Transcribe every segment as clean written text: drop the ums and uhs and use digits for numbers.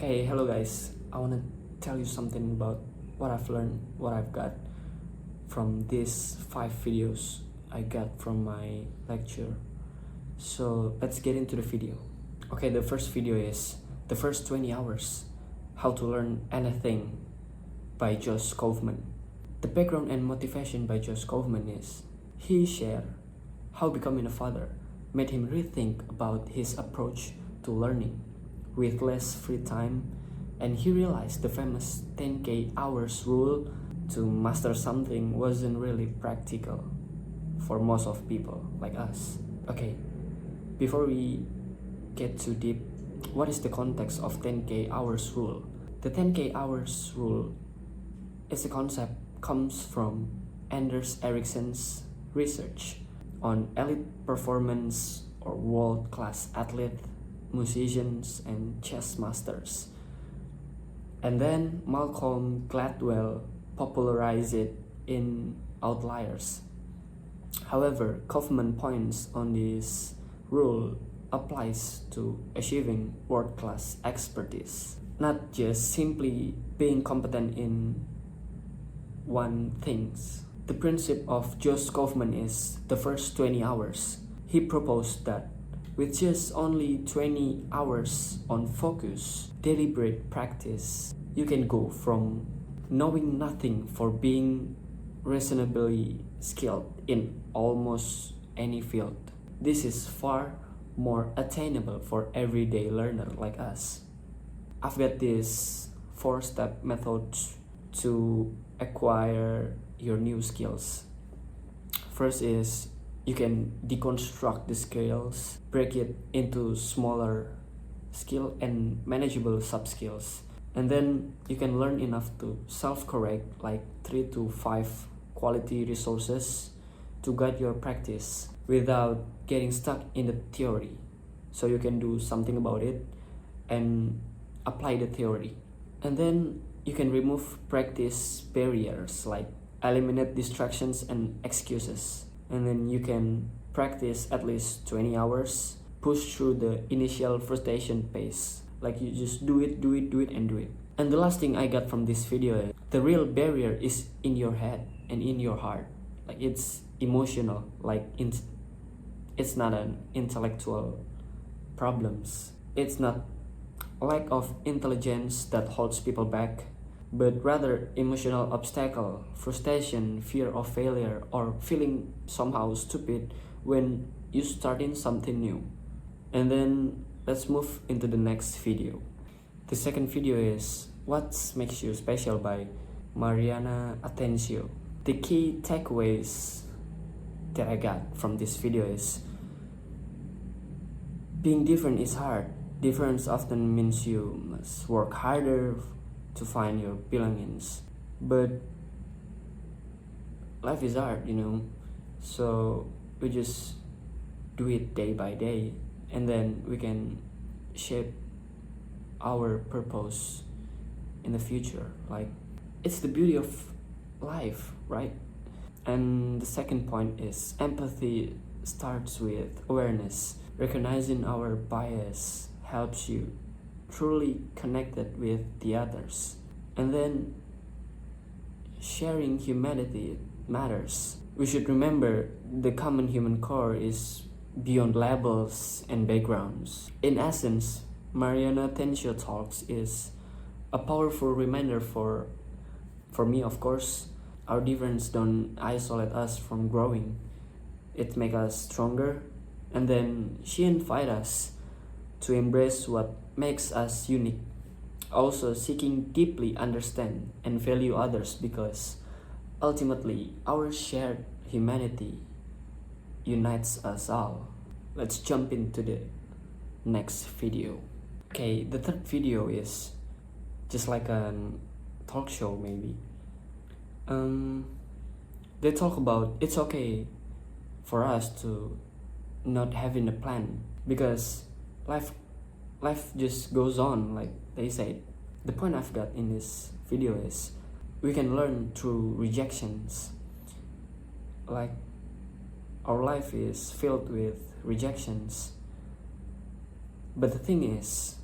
Okay, hello guys. I want to tell you something about what I've learned, what I've got from these 5 videos I got from my lecture. So let's get into the video. Okay, the first video is the first 20 hours, how to learn anything by Josh Kaufman. The background and motivation by Josh Kaufman is he shared how becoming a father made him rethink about his approach to learning with less free time, and he realized the famous 10k hours rule to master something wasn't really practical for most of people like us. Okay, before we get too deep, what is the context of 10k hours rule? The 10k hours rule is a concept comes from Anders Ericsson's research on elite performance or world-class athletes, musicians, and chess masters. And then Malcolm Gladwell popularized it in Outliers. However, Kaufman points on this rule applies to achieving world-class expertise, not just simply being competent in one thing. The principle of Josh Kaufman is the first 20 hours. He proposed that with just only 20 hours on focus, deliberate practice, you can go from knowing nothing for being reasonably skilled in almost any field. This is far more attainable for everyday learner like us. I've got this 4-step method to acquire your new skills. First is you can deconstruct the skills, break it into smaller skill and manageable sub-skills. And then you can learn enough to self-correct like 3 to 5 quality resources to guide your practice without getting stuck in the theory. So you can do something about it and apply the theory. And then you can remove practice barriers like eliminate distractions and excuses. And then you can practice at least 20 hours, push through the initial frustration phase. Like you just do it. And the last thing I got from this video is the real barrier is in your head and in your heart. Like it's emotional, like it's not an intellectual problems. It's not lack of intelligence that holds people back, but rather emotional obstacle, frustration, fear of failure, or feeling somehow stupid when you starting something new. And then let's move into the next video. The second video is What Makes You Special by Mariana Atencio. The key takeaways that I got from this video is being different is hard. Difference often means you must work harder to find your belongings, but life is hard, so we just do it day by day, and then we can shape our purpose in the future. Like it's the beauty of life, right? And the second point is empathy starts with awareness. Recognizing our bias helps you truly connected with the others. And then sharing humanity matters. We should remember the common human core is beyond labels and backgrounds. In essence, Mariana Tensio Talks is a powerful reminder for me, of course. Our difference don't isolate us from growing. It makes us stronger. And then she invites us to embrace what makes us unique, also seeking deeply understand and value others, because ultimately our shared humanity unites us all. Let's jump into the next video. Okay, the third video is just like a talk show maybe. They talk about it's okay for us to not having a plan because life just goes on, like they said. The point I've got in this video is we can learn through rejections. Like our life is filled with rejections, but the thing is,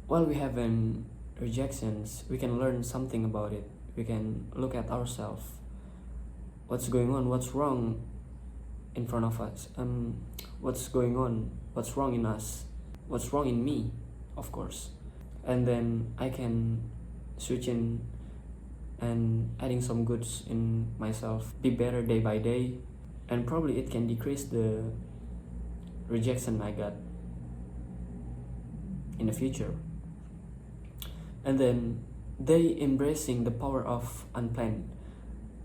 while we haven't rejections, we can learn something about it. We can look at ourselves, what's going on, what's wrong in front of us, what's going on, what's wrong in us, what's wrong in me, of course. And then I can switch in and adding some goods in myself, be better day by day, and probably it can decrease the rejection I got in the future. And then they embracing the power of unplanned.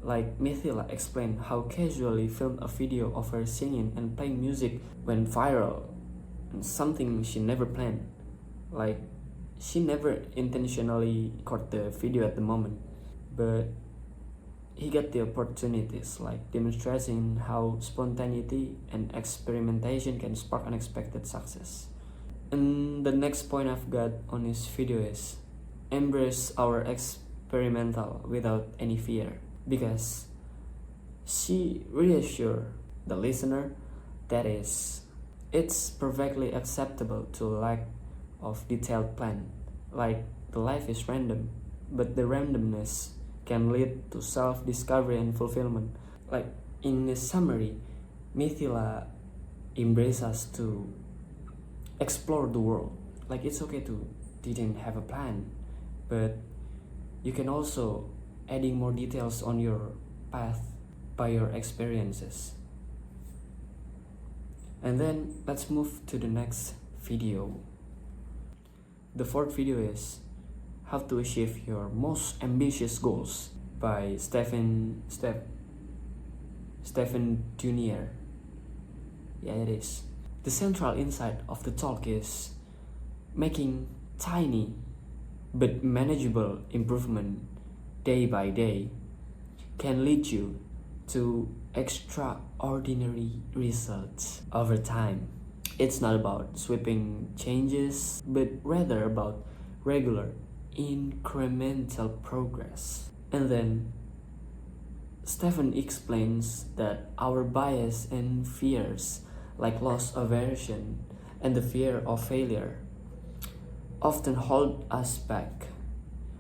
Like Mithila explained how casually filmed a video of her singing and playing music went viral, and something she never planned. Like she never intentionally caught the video at the moment, but he got the opportunities, like demonstrating how spontaneity and experimentation can spark unexpected success. And the next point I've got on this video is embrace our experimental without any fear, because she reassured the listener that it's perfectly acceptable to lack of detailed plan. Like the life is random, but the randomness can lead to self-discovery and fulfillment. Like in the summary, Mithila embraces us to explore the world. Like it's okay to didn't have a plan, but you can also adding more details on your path by your experiences. And then let's move to the next video. The fourth video is how to achieve your most ambitious goals by Stephen Jr. Yeah, it is. The central insight of the talk is making tiny but manageable improvement day by day can lead you to extraordinary results over time. It's not about sweeping changes, but rather about regular incremental progress. And then Stephen explains that our bias and fears, like loss aversion and the fear of failure, often hold us back.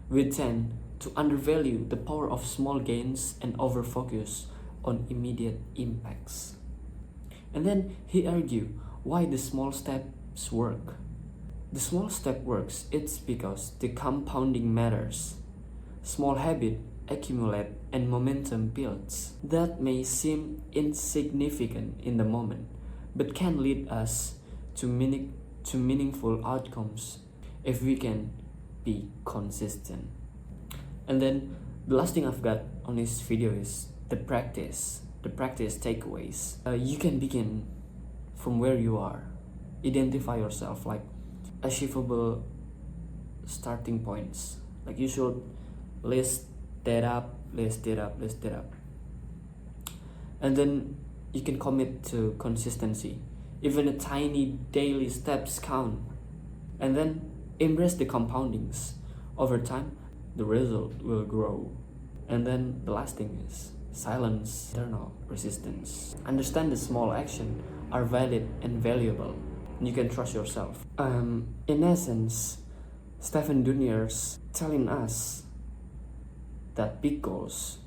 We tend to undervalue the power of small gains and overfocus on immediate impacts. And then he argued why the small steps work. The small step works, it's because the compounding matters. Small habits accumulate and momentum builds. That may seem insignificant in the moment, but can lead us to meaningful outcomes if we can be consistent. And then the last thing I've got on this video is the practice takeaways. You can begin from where you are. Identify yourself, like achievable starting points. Like you should list it up. And then you can commit to consistency. Even a tiny daily steps count. And then embrace the compoundings. Over time, the result will grow. And then the last thing is silence internal resistance. Understand the small actions are valid and valuable. You can trust yourself. In essence, Stephen Jr.'s telling us that big goals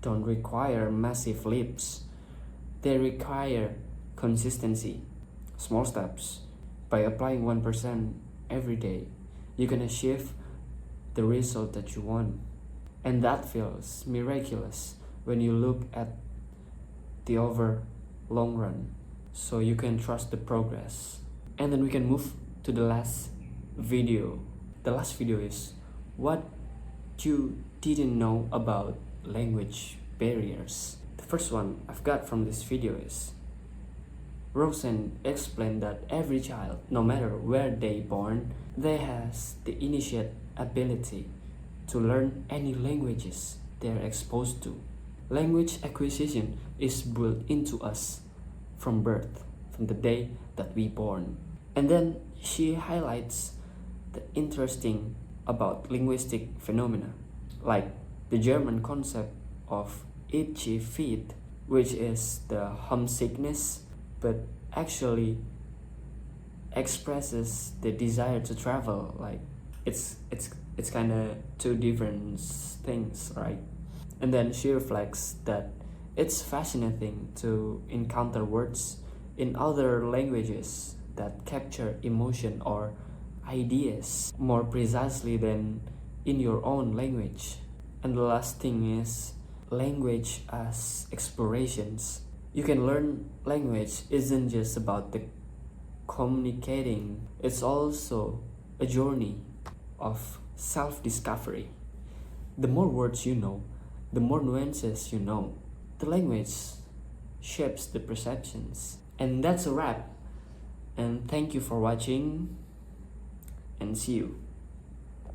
don't require massive leaps. They require consistency, small steps. By applying 1% every day, you can achieve the result that you want. And that feels miraculous when you look at the over long run. So you can trust the progress. And then we can move to the last video. The last video is what you didn't know about language barriers. The first one I've got from this video is Rosen explained that every child, no matter where they born, they has the innate ability to learn any languages they're exposed to. Language acquisition is built into us from birth, from the day that we born. And then she highlights the interesting about linguistic phenomena, like the German concept of itchy feet, which is the homesickness, but actually expresses the desire to travel. Like It's kind of two different things, right? And then she reflects that it's fascinating to encounter words in other languages that capture emotion or ideas more precisely than in your own language. And the last thing is language as explorations. You can learn language isn't just about the communicating, it's also a journey of self-discovery. The more words you know, the more nuances you know. The language shapes the perceptions. And that's a wrap. And thank you for watching, and see you.